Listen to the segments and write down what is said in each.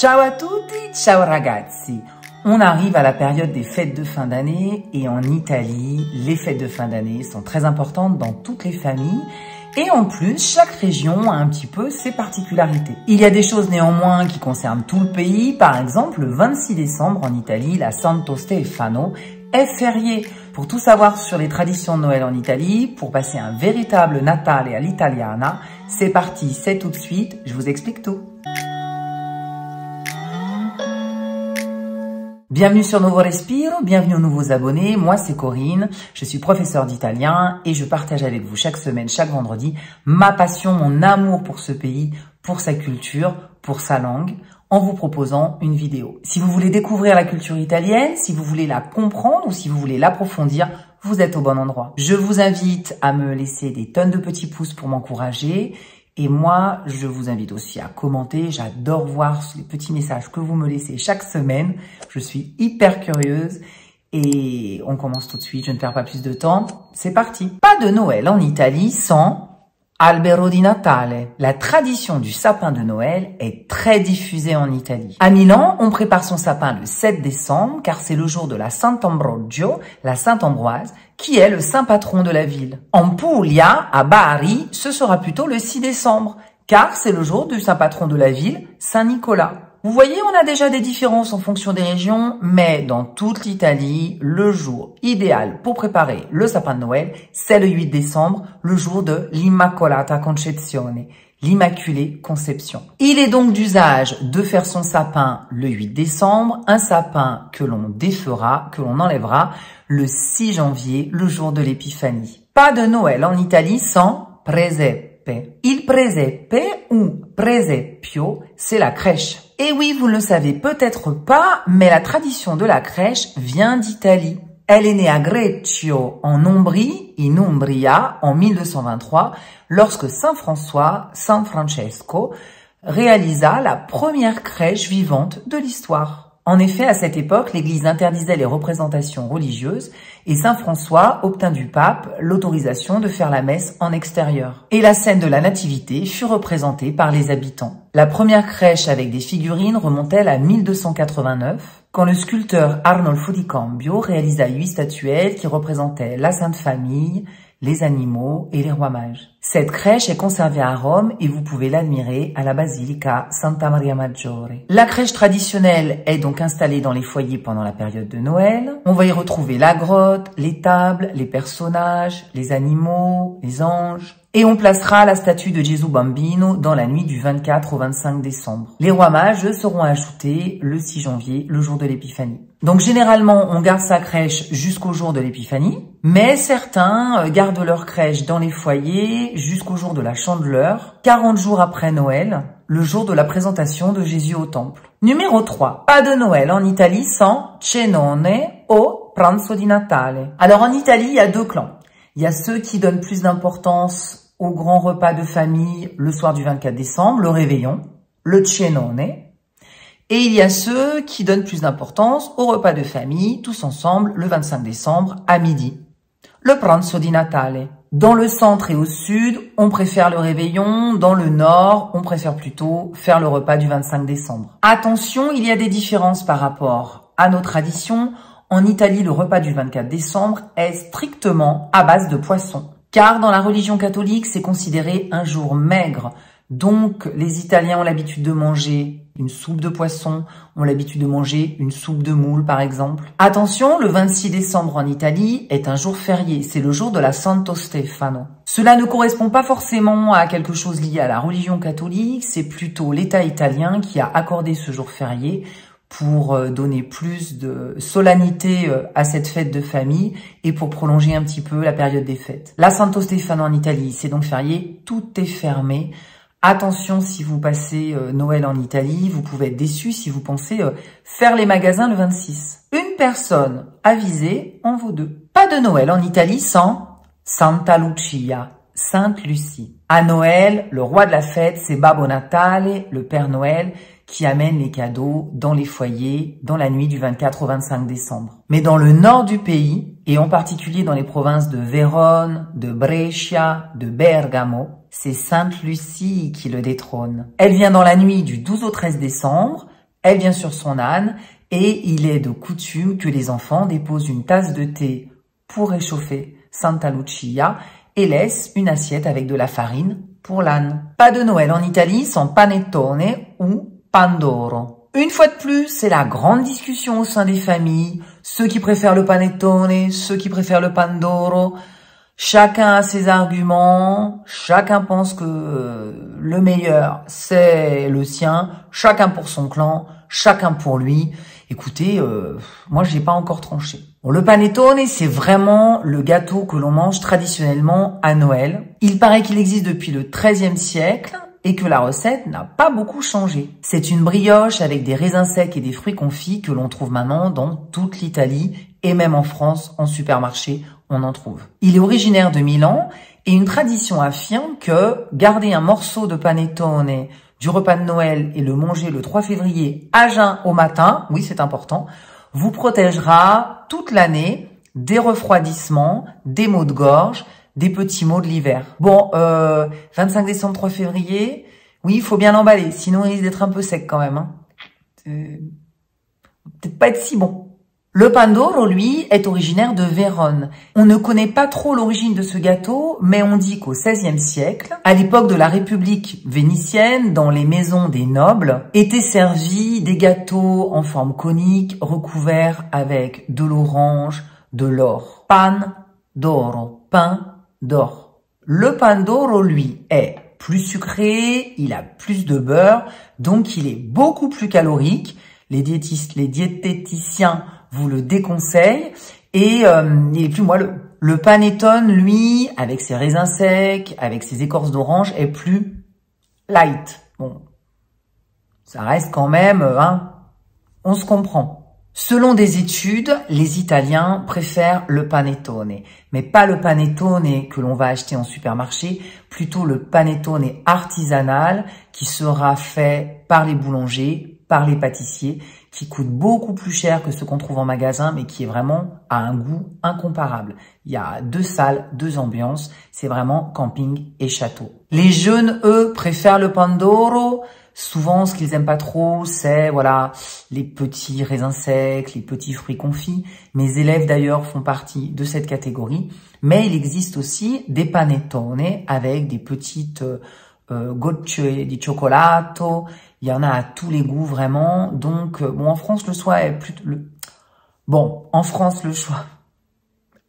Ciao à tutti, ciao ragazzi. On arrive à la période des fêtes de fin d'année et en Italie, les fêtes de fin d'année sont très importantes dans toutes les familles et en plus, chaque région a un petit peu ses particularités. Il y a des choses néanmoins qui concernent tout le pays. Par exemple, le 26 décembre en Italie, la Santo Stefano est férié. Pour tout savoir sur les traditions de Noël en Italie, pour passer un véritable Natale all'italiana, c'est parti, c'est tout de suite, je vous explique tout. Bienvenue sur Nuovo Respiro, bienvenue aux nouveaux abonnés, moi c'est Corinne, je suis professeure d'italien et je partage avec vous chaque semaine, chaque vendredi, ma passion, mon amour pour ce pays, pour sa culture, pour sa langue, en vous proposant une vidéo. Si vous voulez découvrir la culture italienne, si vous voulez la comprendre ou si vous voulez l'approfondir, vous êtes au bon endroit. Je vous invite à me laisser des tonnes de petits pouces pour m'encourager. Et moi, je vous invite aussi à commenter. J'adore voir les petits messages que vous me laissez chaque semaine. Je suis hyper curieuse. Et on commence tout de suite, je ne perds pas plus de temps. C'est parti. Pas de Noël en Italie sans Albero di Natale. La tradition du sapin de Noël est très diffusée en Italie. À Milan, on prépare son sapin le 7 décembre car c'est le jour de la Sant'Ambrogio, la Sainte-Ambroise, qui est le saint patron de la ville. En Puglia, à Bari, ce sera plutôt le 6 décembre car c'est le jour du saint patron de la ville, Saint Nicolas. Vous voyez, on a déjà des différences en fonction des régions, mais dans toute l'Italie, le jour idéal pour préparer le sapin de Noël, c'est le 8 décembre, le jour de l'Immacolata Concezione, l'Immaculée Conception. Il est donc d'usage de faire son sapin le 8 décembre, un sapin que l'on défera, que l'on enlèvera le 6 janvier, le jour de l'Épiphanie. Pas de Noël en Italie sans presepe. Il presepe ou presepio, c'est la crèche. Et oui, vous ne le savez peut-être pas, mais la tradition de la crèche vient d'Italie. Elle est née à Greccio, en Ombrie, in Umbria, en 1223, lorsque Saint François, San Francesco, réalisa la première crèche vivante de l'histoire. En effet, à cette époque, l'Église interdisait les représentations religieuses et Saint François obtint du pape l'autorisation de faire la messe en extérieur. Et la scène de la Nativité fut représentée par les habitants. La première crèche avec des figurines remonte-t-elle à 1289, quand le sculpteur Arnolfo di Cambio réalisa 8 statuettes qui représentaient la Sainte Famille, les animaux et les rois mages. Cette crèche est conservée à Rome et vous pouvez l'admirer à la Basilica Santa Maria Maggiore. La crèche traditionnelle est donc installée dans les foyers pendant la période de Noël. On va y retrouver la grotte, les tables, les personnages, les animaux, les anges. Et on placera la statue de Gesù Bambino dans la nuit du 24 au 25 décembre. Les rois mages seront ajoutés le 6 janvier, le jour de l'Épiphanie. Donc généralement, on garde sa crèche jusqu'au jour de l'Épiphanie, mais certains gardent leur crèche dans les foyers jusqu'au jour de la Chandeleur, 40 jours après Noël, le jour de la présentation de Jésus au temple. Numéro 3. Pas de Noël en Italie sans cenone o pranzo di Natale. Alors en Italie, il y a deux clans. Il y a ceux qui donnent plus d'importance au grand repas de famille le soir du 24 décembre, le réveillon, le cenone. Et il y a ceux qui donnent plus d'importance au repas de famille, tous ensemble, le 25 décembre à midi, le pranzo di Natale. Dans le centre et au sud, on préfère le réveillon. Dans le nord, on préfère plutôt faire le repas du 25 décembre. Attention, il y a des différences par rapport à nos traditions. En Italie, le repas du 24 décembre est strictement à base de poisson. Car dans la religion catholique, c'est considéré un jour maigre. Donc, les Italiens ont l'habitude de manger une soupe de poisson, ont l'habitude de manger une soupe de moule, par exemple. Attention, le 26 décembre en Italie est un jour férié. C'est le jour de la Santo Stefano. Cela ne correspond pas forcément à quelque chose lié à la religion catholique. C'est plutôt l'État italien qui a accordé ce jour férié pour donner plus de solennité à cette fête de famille et pour prolonger un petit peu la période des fêtes. La Santo Stefano en Italie, c'est donc férié, tout est fermé. Attention, si vous passez Noël en Italie, vous pouvez être déçu si vous pensez faire les magasins le 26. Une personne avisée en vaut deux. Pas de Noël en Italie sans Santa Lucia, Sainte Lucie. À Noël, le roi de la fête, c'est Babbo Natale, le Père Noël, qui amène les cadeaux dans les foyers dans la nuit du 24 au 25 décembre. Mais dans le nord du pays, et en particulier dans les provinces de Vérone, de Brescia, de Bergamo, c'est Sainte Lucie qui le détrône. Elle vient dans la nuit du 12 au 13 décembre, Elle vient sur son âne et il est de coutume que les enfants déposent une tasse de thé pour réchauffer Santa Lucia et laissent une assiette avec de la farine pour l'âne. Pas de Noël en Italie sans panettone ou pandoro. Une fois de plus, c'est la grande discussion au sein des familles. Ceux qui préfèrent le panettone, ceux qui préfèrent le pandoro. Chacun a ses arguments, chacun pense que le meilleur c'est le sien, chacun pour son clan, chacun pour lui. Écoutez, moi j'ai pas encore tranché. Bon, le panettone, c'est vraiment le gâteau que l'on mange traditionnellement à Noël. Il paraît qu'il existe depuis le XIIIe siècle et que la recette n'a pas beaucoup changé. C'est une brioche avec des raisins secs et des fruits confits que l'on trouve maintenant dans toute l'Italie et même en France, en supermarché, on en trouve. Il est originaire de Milan et une tradition affirme que garder un morceau de panettone du repas de Noël et le manger le 3 février à jeun au matin, oui c'est important, vous protégera toute l'année des refroidissements, des maux de gorge, des petits maux de l'hiver. Bon, 25 décembre, 3 février, oui, il faut bien l'emballer, sinon il risque d'être un peu sec quand même. Hein. Peut-être pas être si bon. Le pandoro, lui, est originaire de Vérone. On ne connaît pas trop l'origine de ce gâteau, mais on dit qu'au XVIe siècle, à l'époque de la République vénitienne, dans les maisons des nobles, étaient servis des gâteaux en forme conique, recouverts avec de l'orange, de l'or. Pan d'oro, pain d'or. Le pandoro, lui, est plus sucré, il a plus de beurre, donc il est beaucoup plus calorique. Les diététiciens vous le déconseillent et puis moi le panettone, lui, avec ses raisins secs, avec ses écorces d'orange, est plus light. Bon, ça reste quand même, on se comprend. Selon des études, les Italiens préfèrent le panettone, mais pas le panettone que l'on va acheter en supermarché, plutôt le panettone artisanal qui sera fait par les boulangers, par les pâtissiers, qui coûte beaucoup plus cher que ce qu'on trouve en magasin, mais qui est vraiment à un goût incomparable. Il y a 2 salles, 2 ambiances, c'est vraiment camping et château. Les jeunes, eux, préfèrent le pandoro. Souvent, ce qu'ils aiment pas trop, c'est voilà les petits raisins secs, les petits fruits confits. Mes élèves d'ailleurs font partie de cette catégorie. Mais il existe aussi des panettone avec des petites gocce di cioccolato. Il y en a à tous les goûts vraiment. Donc bon, en France le choix est plutôt en France le choix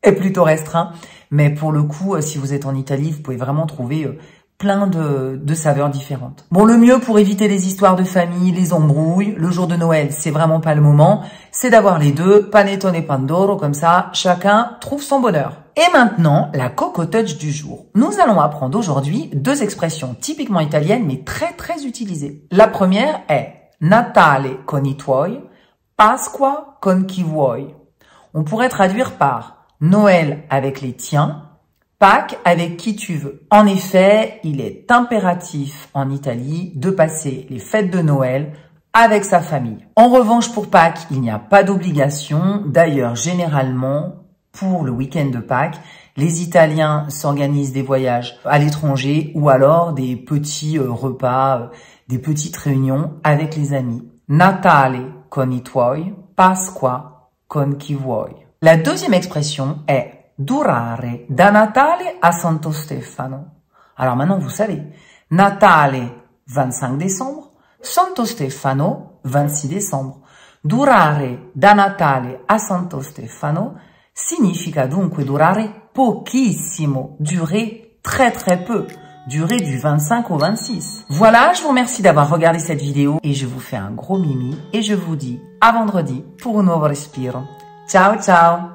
est plutôt restreint. Mais pour le coup, si vous êtes en Italie, vous pouvez vraiment trouver plein de saveurs différentes. Bon, le mieux pour éviter les histoires de famille, les embrouilles, le jour de Noël, c'est vraiment pas le moment, c'est d'avoir les deux, panettone et pandoro, comme ça, chacun trouve son bonheur. Et maintenant, la Coco Touch du jour. Nous allons apprendre aujourd'hui 2 expressions typiquement italiennes, mais très très utilisées. La première est Natale con i tuoi, Pasqua con chi vuoi. On pourrait traduire par Noël avec les tiens, Pâques avec qui tu veux. En effet, il est impératif en Italie de passer les fêtes de Noël avec sa famille. En revanche, pour Pâques, il n'y a pas d'obligation. D'ailleurs, généralement, pour le week-end de Pâques, les Italiens s'organisent des voyages à l'étranger ou alors des petits repas, des petites réunions avec les amis. Natale con i tuoi, Pasqua con chi vuoi. La deuxième expression est durare da Natale a Santo Stefano. Alors maintenant, vous savez, Natale, 25 décembre, Santo Stefano, 26 décembre. Durare da Natale a Santo Stefano significa dunque durare pochissimo, durer très très peu, durer du 25 au 26. Voilà, je vous remercie d'avoir regardé cette vidéo et je vous fais un gros mimi et je vous dis à vendredi pour un nuovo respiro. Ciao ciao!